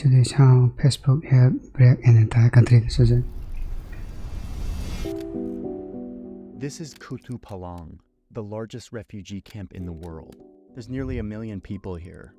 To this how Facebook helped break an entire country decision. This is Kutu Palang, the largest refugee camp in the world. There's nearly 1 million people here.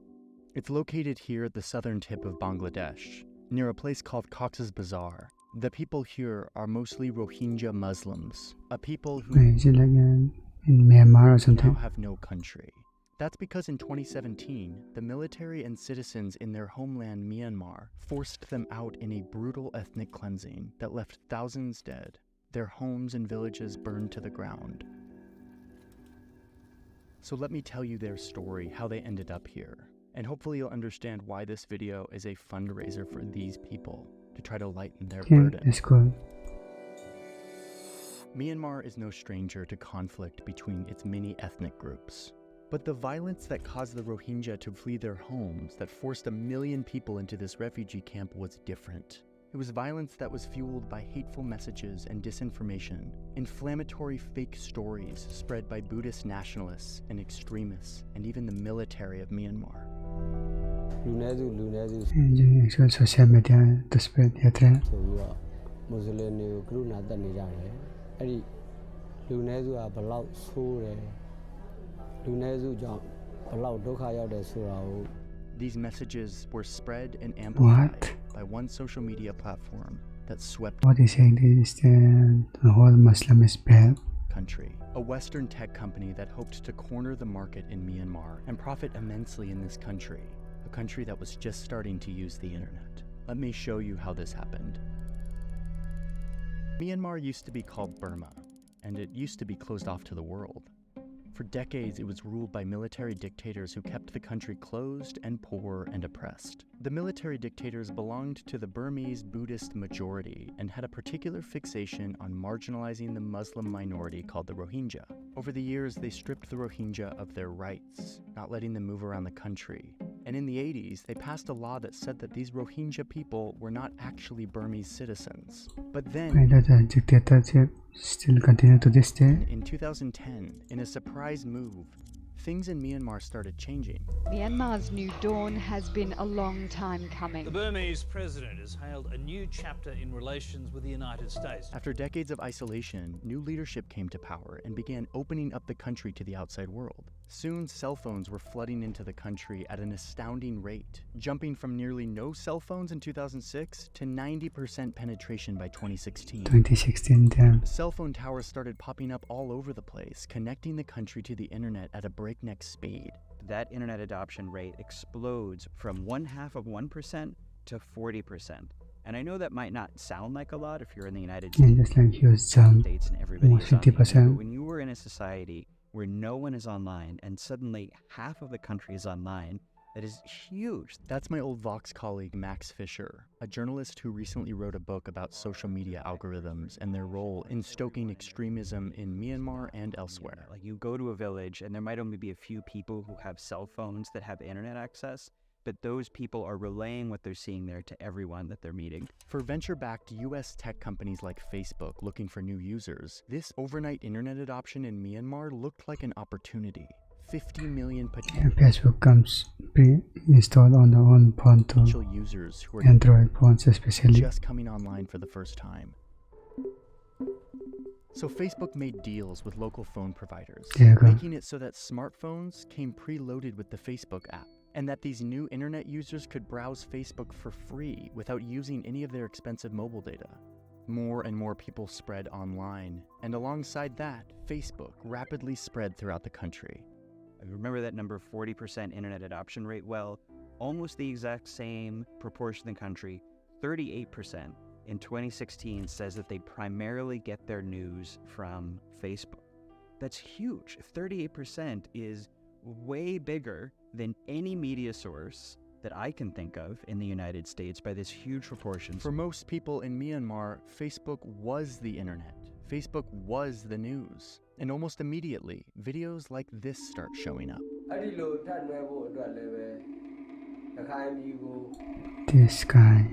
It's located here at the southern tip of Bangladesh, near a place called Cox's Bazar. The people here are mostly Rohingya Muslims, a people who Is it like in Myanmar or now something? have no country. That's because in 2017, the military and citizens in their homeland Myanmar forced them out in a brutal ethnic cleansing that left thousands dead, their homes and villages burned to the ground. So let me tell you their story, how they ended up here. And hopefully you'll understand why this video is a fundraiser for these people, to try to lighten their Yeah, burden. that's cool. Myanmar is no stranger to conflict between its many ethnic groups. But the violence that caused the Rohingya to flee their homes, that forced 1 million people into this refugee camp, was different. It was violence that was fueled by hateful messages and disinformation, inflammatory fake stories spread by Buddhist nationalists and extremists, and even the military of Myanmar. And using actual social media to spread hatred. These messages were spread and amplified What? by one social media platform that swept What he's saying is that the whole Muslim is bad. country, a Western tech company that hoped to corner the market in Myanmar and profit immensely in this country, a country that was just starting to use the internet. Let me show you how this happened. Myanmar used to be called Burma, and it used to be closed off to the world. For decades, it was ruled by military dictators who kept the country closed and poor and oppressed. The military dictators belonged to the Burmese Buddhist majority and had a particular fixation on marginalizing the Muslim minority called the Rohingya. Over the years, they stripped the Rohingya of their rights, not letting them move around the country. And in the 80s, they passed a law that said that these Rohingya people were not actually Burmese citizens. But then, Why does the dictatorship still continue to this day? in 2010, in a surprise move, things in Myanmar started changing. Myanmar's new dawn has been a long time coming. The Burmese president has hailed a new chapter in relations with the United States. After decades of isolation, new leadership came to power and began opening up the country to the outside world. Soon, cell phones were flooding into the country at an astounding rate, jumping from nearly no cell phones in 2006 to 90% penetration by 2016. 2016 damn. Cell phone towers started popping up all over the place, connecting the country to the internet at a breakneck speed. That internet adoption rate explodes from 0.5% to 40%. And I know that might not sound like a lot if you're in the United And just like huge jump, States and everybody almost is online, 50%. but when you were in a society where no one is online and suddenly half of the country is online, that is huge. That's my old Vox colleague, Max Fisher, a journalist who recently wrote a book about social media algorithms and their role in stoking extremism in Myanmar and elsewhere. Like you go to a village and there might only be a few people who have cell phones that have internet access, but those people are relaying what they're seeing there to everyone that they're meeting. For venture-backed US tech companies like Facebook looking for new users, this overnight internet adoption in Myanmar looked like an opportunity. 50 million and Facebook comes pre-installed on the own phone too. potential users who are Android phones especially. just coming online for the first time. So Facebook made deals with local phone providers, There you go. making it so that smartphones came preloaded with the Facebook app, and that these new internet users could browse Facebook for free without using any of their expensive mobile data. More and more people spread online, and alongside that, Facebook rapidly spread throughout the country. I remember that number, 40% internet adoption rate. Well, almost the exact same proportion in the country, 38% in 2016 says that they primarily get their news from Facebook. That's huge. 38% is way bigger than any media source that I can think of in the United States by this huge proportion. For most people in Myanmar, Facebook was the internet. Facebook was the news. And almost immediately, videos like this start showing up. This guy.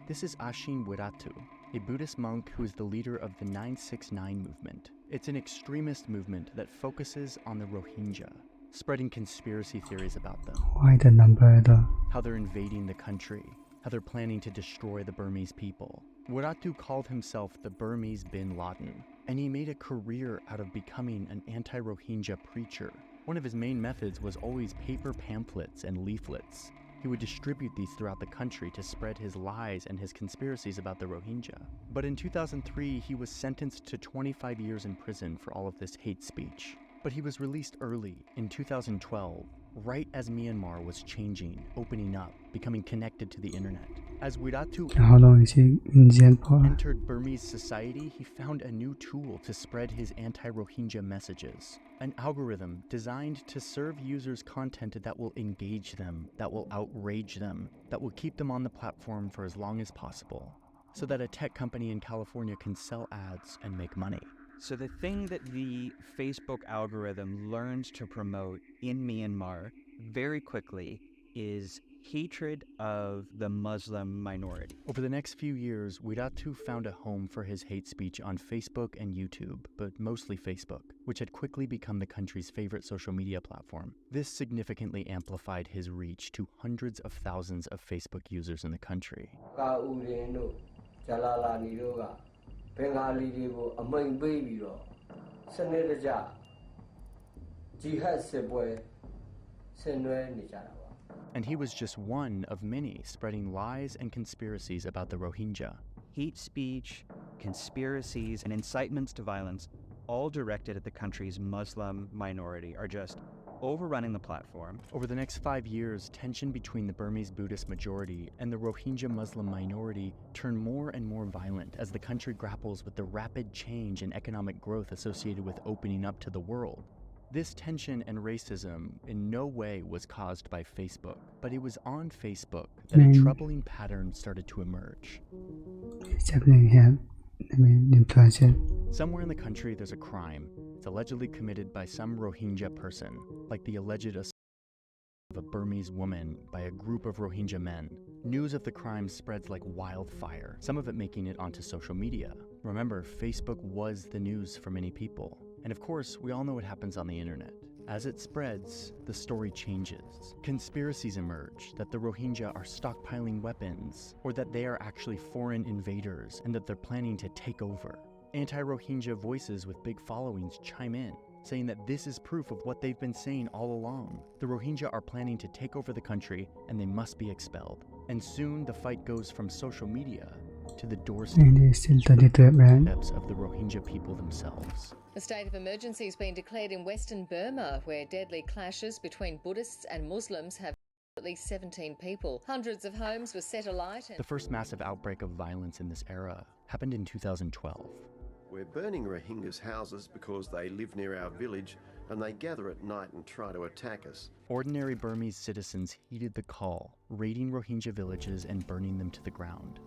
This is Ashin Wiratu, a Buddhist monk who is the leader of the 969 movement. It's an extremist movement that focuses on the Rohingya. spreading conspiracy theories about them. Why the number though? How they're invading the country, how they're planning to destroy the Burmese people. Wirattu called himself the Burmese bin Laden, and he made a career out of becoming an anti-Rohingya preacher. One of his main methods was always paper pamphlets and leaflets. He would distribute these throughout the country to spread his lies and his conspiracies about the Rohingya. But in 2003, he was sentenced to 25 years in prison for all of this hate speech. But he was released early, in 2012, right as Myanmar was changing, opening up, becoming connected to the internet. As Wirattu How long is he in jail for? entered Burmese society, he found a new tool to spread his anti-Rohingya messages. An algorithm designed to serve users content that will engage them, that will outrage them, that will keep them on the platform for as long as possible, so that a tech company in California can sell ads and make money. So the thing that the Facebook algorithm learns to promote in Myanmar very quickly is hatred of the Muslim minority. Over the next few years, Wirattu found a home for his hate speech on Facebook and YouTube, but mostly Facebook, which had quickly become the country's favorite social media platform. This significantly amplified his reach to hundreds of thousands of Facebook users in the country. And he was just one of many spreading lies and conspiracies about the Rohingya. Hate speech, conspiracies, and incitements to violence, all directed at the country's Muslim minority, are just overrunning the platform. Over the next 5 years, tension between the Burmese Buddhist majority and the Rohingya Muslim minority turned more and more violent as the country grapples with the rapid change in economic growth associated with opening up to the world. This tension and racism in no way was caused by Facebook, but it was on Facebook that a troubling pattern started to emerge. It's happening here. Influential. Somewhere in the country there's a crime. It's allegedly committed by some Rohingya person, like the alleged assault of a Burmese woman by a group of Rohingya men. News of the crime spreads like wildfire, some of it making it onto social media. Remember, Facebook was the news for many people. And of course, we all know what happens on the internet. As it spreads, the story changes. Conspiracies emerge that the Rohingya are stockpiling weapons, or that they are actually foreign invaders and that they're planning to take over. Anti-Rohingya voices with big followings chime in, saying that this is proof of what they've been saying all along. The Rohingya are planning to take over the country and they must be expelled. And soon the fight goes from social media to the doorsteps of the Rohingya people themselves. A state of emergency has been declared in Western Burma, where deadly clashes between Buddhists and Muslims have at least 17 people. Hundreds of homes were set alight. The first massive outbreak of violence in this era happened in 2012. We're burning Rohingyas' houses because they live near our village and they gather at night and try to attack us. Ordinary Burmese citizens heeded the call, raiding Rohingya villages and burning them to the ground.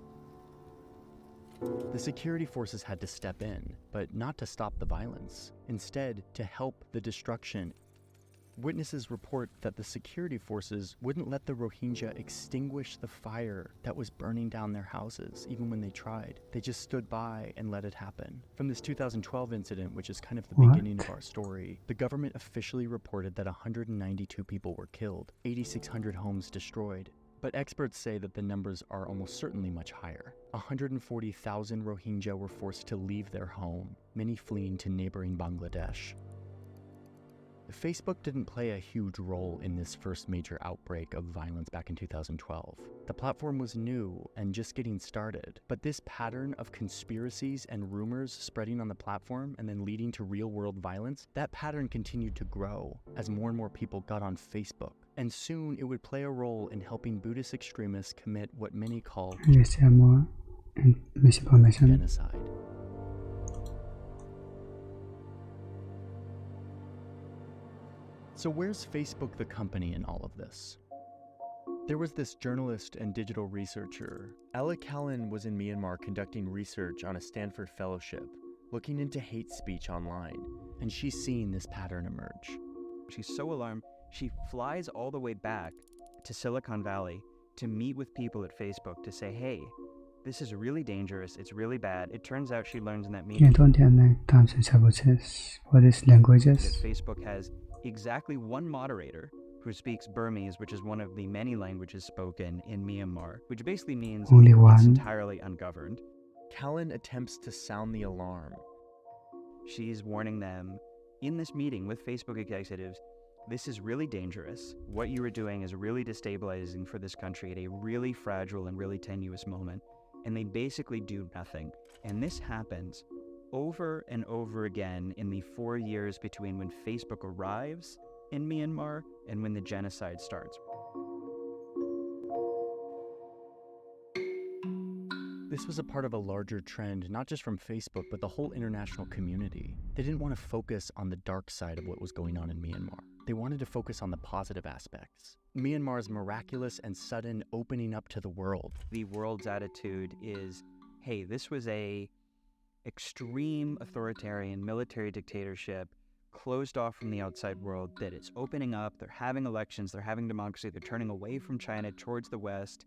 The security forces had to step in, but not to stop the violence. Instead, to help the destruction. Witnesses report that the security forces wouldn't let the Rohingya extinguish the fire that was burning down their houses, even when they tried. They just stood by and let it happen. From this 2012 incident, which is kind of the beginning of our story, the government officially reported that 192 people were killed, 8,600 homes destroyed. But experts say that the numbers are almost certainly much higher. 140,000 Rohingya were forced to leave their home, many fleeing to neighboring Bangladesh. Facebook didn't play a huge role in this first major outbreak of violence back in 2012. The platform was new and just getting started, but this pattern of conspiracies and rumors spreading on the platform and then leading to real-world violence, that pattern continued to grow as more and more people got on Facebook. And soon it would play a role in helping Buddhist extremists commit what many call genocide. So where's Facebook the company in all of this? There was this journalist and digital researcher. Ella Callan was in Myanmar conducting research on a Stanford fellowship, looking into hate speech online, and she's seen this pattern emerge. She's so alarmed, she flies all the way back to Silicon Valley to meet with people at Facebook to say, hey, this is really dangerous, it's really bad. It turns out she learns in that meeting for these languages. that Facebook has exactly one moderator who speaks Burmese, which is one of the many languages spoken in Myanmar, which basically means Only it's one. entirely ungoverned. Callan attempts to sound the alarm. She's warning them in this meeting with Facebook executives, this is really dangerous. What you are doing is really destabilizing for this country at a really fragile and really tenuous moment. And they basically do nothing. And this happens over and over again in the 4 years between when Facebook arrives in Myanmar and when the genocide starts. This was a part of a larger trend, not just from Facebook, but the whole international community. They didn't want to focus on the dark side of what was going on in Myanmar. They wanted to focus on the positive aspects. Myanmar's miraculous and sudden opening up to the world. The world's attitude is, hey, this was a extreme authoritarian military dictatorship closed off from the outside world, that it's opening up, they're having elections, they're having democracy, they're turning away from China towards the West.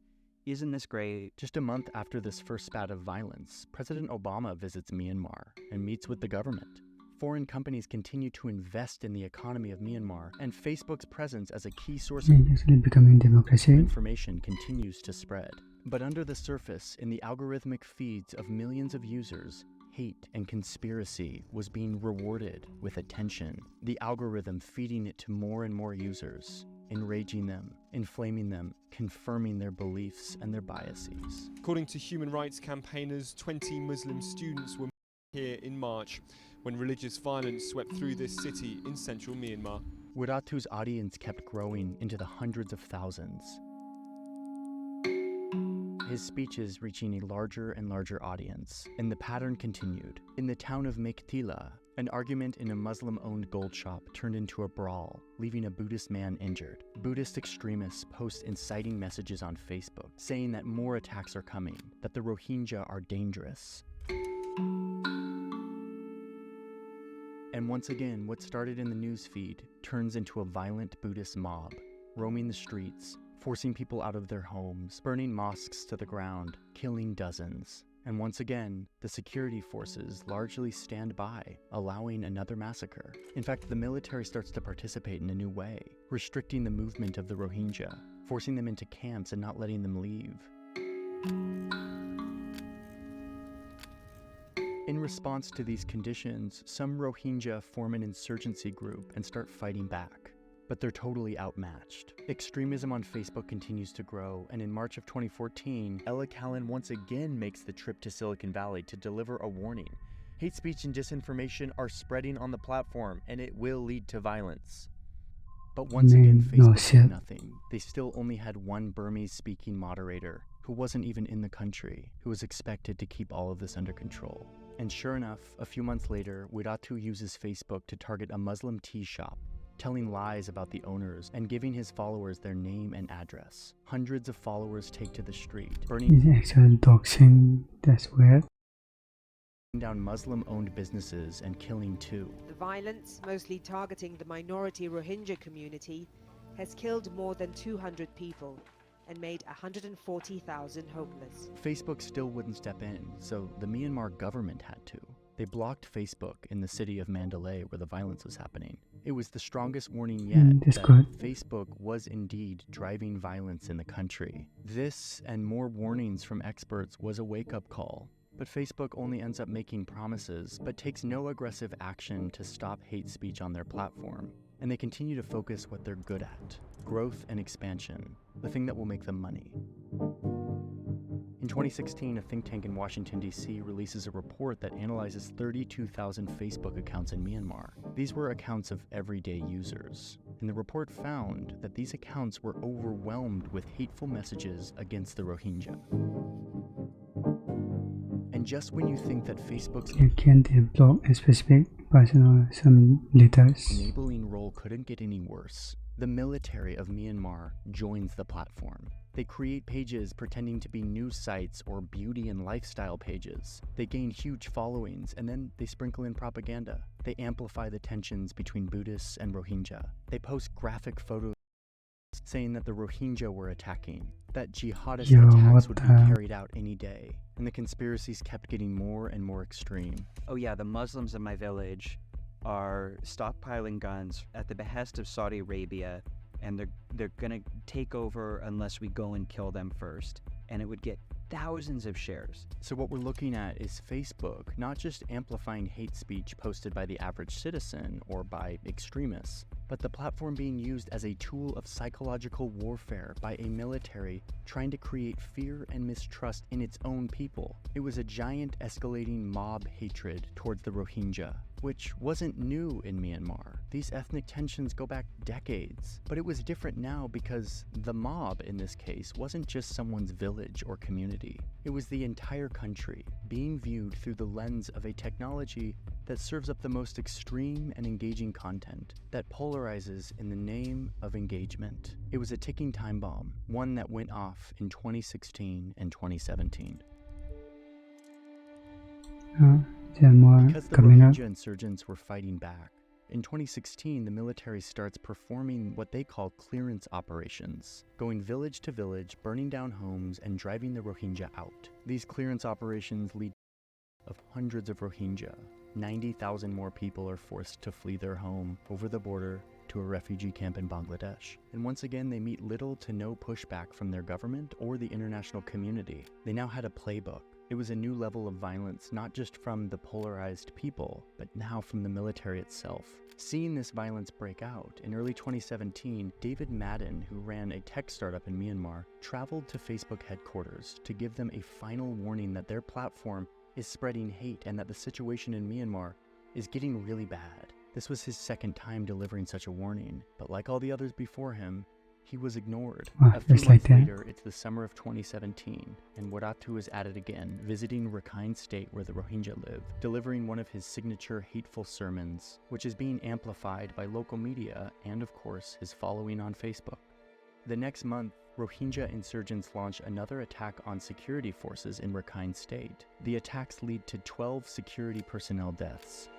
Isn't this great? Just a month after this first spat of violence, President Obama visits Myanmar and meets with the government. Foreign companies continue to invest in the economy of Myanmar, and Facebook's presence as a key source of Dangerously becoming democracy. information continues to spread. But under the surface, in the algorithmic feeds of millions of users, hate and conspiracy was being rewarded with attention. The algorithm feeding it to more and more users, enraging them, inflaming them, confirming their beliefs and their biases. According to human rights campaigners, 20 Muslim students were here in March when religious violence swept through this city in central Myanmar. Wiratu's audience kept growing into the hundreds of thousands. His speeches reaching a larger and larger audience, and the pattern continued. In the town of Mektila, an argument in a Muslim-owned gold shop turned into a brawl, leaving a Buddhist man injured. Buddhist extremists post inciting messages on Facebook, saying that more attacks are coming, that the Rohingya are dangerous. And once again, what started in the newsfeed turns into a violent Buddhist mob, roaming the streets, forcing people out of their homes, burning mosques to the ground, killing dozens. And once again, the security forces largely stand by, allowing another massacre. In fact, the military starts to participate in a new way, restricting the movement of the Rohingya, forcing them into camps and not letting them leave. In response to these conditions, some Rohingya form an insurgency group and start fighting back. But they're totally outmatched. Extremism on Facebook continues to grow, and in March of 2014, Ella Callan once again makes the trip to Silicon Valley to deliver a warning. Hate speech and disinformation are spreading on the platform, and it will lead to violence. But once again, Facebook did nothing. They still only had one Burmese-speaking moderator, who wasn't even in the country, who was expected to keep all of this under control. And sure enough, a few months later, Wiratu uses Facebook to target a Muslim tea shop, telling lies about the owners and giving his followers their name and address. Hundreds of followers take to the street, burning Actual doxing, that's weird. down Muslim-owned businesses and killing two. The violence, mostly targeting the minority Rohingya community, has killed more than 200 people and made 140,000 homeless. Facebook still wouldn't step in, so the Myanmar government had to. They blocked Facebook in the city of Mandalay where the violence was happening. It was the strongest warning yet that Facebook was indeed driving violence in the country. This and more warnings from experts was a wake-up call. But Facebook only ends up making promises, but takes no aggressive action to stop hate speech on their platform. And they continue to focus what they're good at: growth and expansion, the thing that will make them money. In 2016, a think tank in Washington, D.C. releases a report that analyzes 32,000 Facebook accounts in Myanmar. These were accounts of everyday users. And the report found that these accounts were overwhelmed with hateful messages against the Rohingya. And just when you think that Facebook's You can't block a specific person or some letters. enabling role couldn't get any worse, the military of Myanmar joins the platform. They create pages pretending to be news sites or beauty and lifestyle pages. They gain huge followings, and then they sprinkle in propaganda. They amplify the tensions between Buddhists and Rohingya. They post graphic photos saying that the Rohingya were attacking, that jihadist attacks would be carried out any day, and the conspiracies kept getting more and more extreme. Oh yeah, the Muslims in my village, are stockpiling guns at the behest of Saudi Arabia, and they're gonna take over unless we go and kill them first. And it would get thousands of shares. So what we're looking at is Facebook not just amplifying hate speech posted by the average citizen or by extremists, but the platform being used as a tool of psychological warfare by a military trying to create fear and mistrust in its own people. It was a giant escalating mob hatred towards the Rohingya, which wasn't new in Myanmar. These ethnic tensions go back decades, but it was different now because the mob in this case wasn't just someone's village or community. It was the entire country being viewed through the lens of a technology that serves up the most extreme and engaging content that polarizes in the name of engagement. It was a ticking time bomb, one that went off in 2016 and 2017. Because the Rohingya insurgents were fighting back, in 2016 the military starts performing what they call clearance operations, going village to village, burning down homes and driving the Rohingya out. These clearance operations lead to hundreds of Rohingya. 90,000 more people are forced to flee their home over the border to a refugee camp in Bangladesh. And once again, they meet little to no pushback from their government or the international community. They now had a playbook. It was a new level of violence, not just from the polarized people, but now from the military itself. Seeing this violence break out, in early 2017, David Madden, who ran a tech startup in Myanmar, traveled to Facebook headquarters to give them a final warning that their platform is spreading hate and that the situation in Myanmar is getting really bad. This was his second time delivering such a warning, but like all the others before him, he was ignored. A few months later, it's the summer of 2017, and Waratu is at it again, visiting Rakhine State where the Rohingya live, delivering one of his signature hateful sermons, which is being amplified by local media and, of course, his following on Facebook. The next month, Rohingya insurgents launch another attack on security forces in Rakhine State. The attacks lead to 12 security personnel deaths.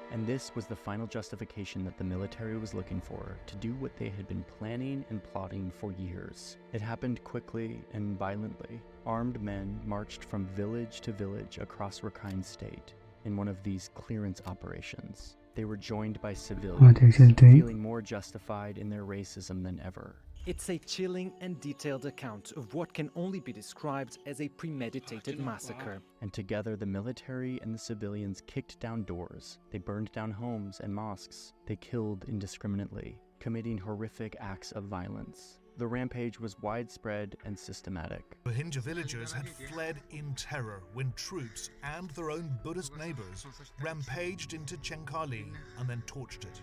And this was the final justification that the military was looking for to do what they had been planning and plotting for years. It happened quickly and violently. Armed men marched from village to village across Rakhine State in one of these clearance operations. They were joined by civilians, feeling more justified in their racism than ever. It's a chilling and detailed account of what can only be described as a premeditated massacre. And together, the military and the civilians kicked down doors. They burned down homes and mosques. They killed indiscriminately, committing horrific acts of violence. The rampage was widespread and systematic. Rohingya villagers had fled in terror when troops and their own Buddhist neighbors rampaged into Chenkali and then torched it.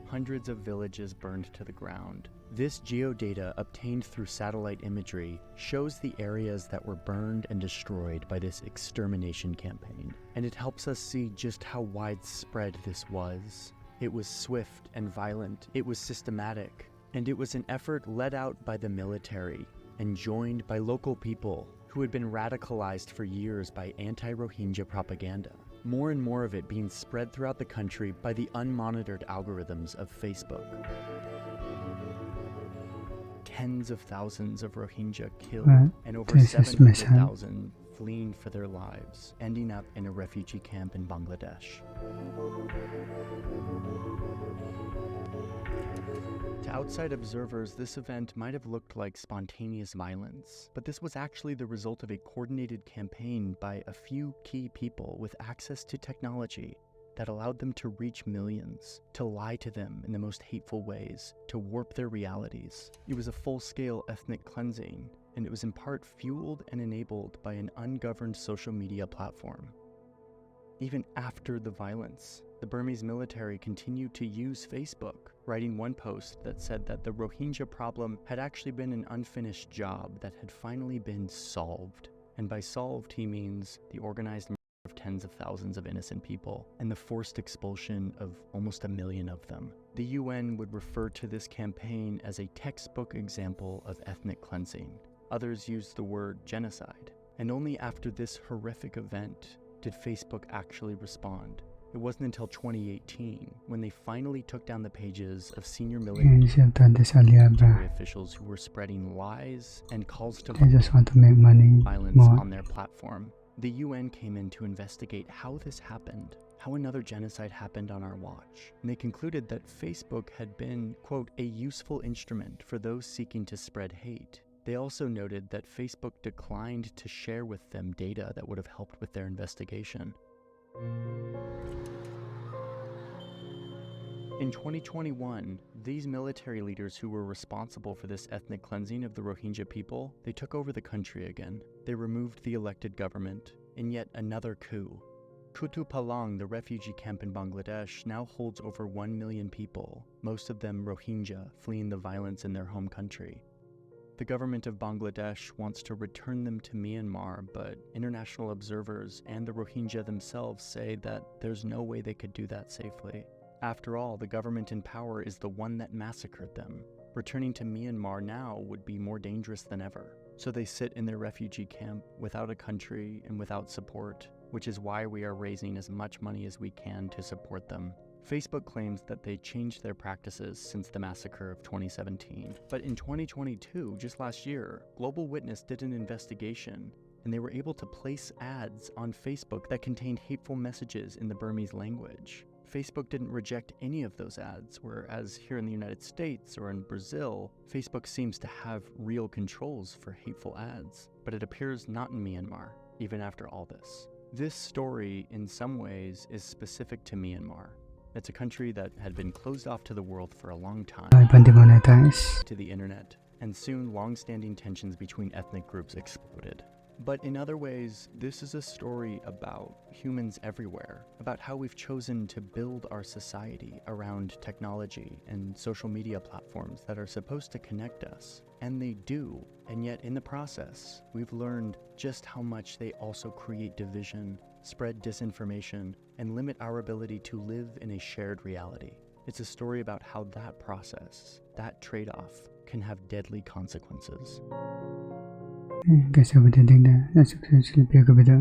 Hundreds of villages burned to the ground. This geodata, obtained through satellite imagery, shows the areas that were burned and destroyed by this extermination campaign. And it helps us see just how widespread this was. It was swift and violent, it was systematic, and it was an effort led out by the military and joined by local people who had been radicalized for years by anti-Rohingya propaganda. More and more of it being spread throughout the country by the unmonitored algorithms of Facebook. Tens of thousands of Rohingya killed and over 700,000 fleeing for their lives, ending up in a refugee camp in Bangladesh. To outside observers, this event might have looked like spontaneous violence, but this was actually the result of a coordinated campaign by a few key people with access to technology that allowed them to reach millions, to lie to them in the most hateful ways, to warp their realities. It was a full-scale ethnic cleansing, and it was in part fueled and enabled by an ungoverned social media platform. Even after the violence, the Burmese military continued to use Facebook, writing one post that said that the Rohingya problem had actually been an unfinished job that had finally been solved. And by solved, he means the organized murder of tens of thousands of innocent people and the forced expulsion of almost 1 million of them. The UN would refer to this campaign as a textbook example of ethnic cleansing. Others used the word genocide. And only after this horrific event did Facebook actually respond. It wasn't until 2018 when they finally took down the pages of senior military officials who were spreading lies and calls to They just want to make money violence more. on their platform. The UN came in to investigate how this happened, how another genocide happened on our watch, and they concluded that Facebook had been, quote, a useful instrument for those seeking to spread hate. They also noted that Facebook declined to share with them data that would have helped with their investigation. In 2021, these military leaders who were responsible for this ethnic cleansing of the Rohingya people, they took over the country again. They removed the elected government in yet another coup. Kutu Palang, the refugee camp in Bangladesh, now holds over 1 million people, most of them Rohingya, fleeing the violence in their home country. The government of Bangladesh wants to return them to Myanmar, but international observers and the Rohingya themselves say that there's no way they could do that safely. After all, the government in power is the one that massacred them. Returning to Myanmar now would be more dangerous than ever. So they sit in their refugee camp without a country and without support, which is why we are raising as much money as we can to support them. Facebook claims that they changed their practices since the massacre of 2017. But in 2022, just last year, Global Witness did an investigation, and they were able to place ads on Facebook that contained hateful messages in the Burmese language. Facebook didn't reject any of those ads, whereas here in the United States or in Brazil, Facebook seems to have real controls for hateful ads. But it appears not in Myanmar, even after all this. This story, in some ways, is specific to Myanmar. It's a country that had been closed off to the world for a long time, to the internet, and soon long-standing tensions between ethnic groups exploded. But in other ways, this is a story about humans everywhere, about how we've chosen to build our society around technology and social media platforms that are supposed to connect us. And they do, and yet in the process, we've learned just how much they also create division, spread disinformation, and limit our ability to live in a shared reality. It's a story about how that process, that trade-off, can have deadly consequences. Cảm ơn các bạn đã theo dõi video.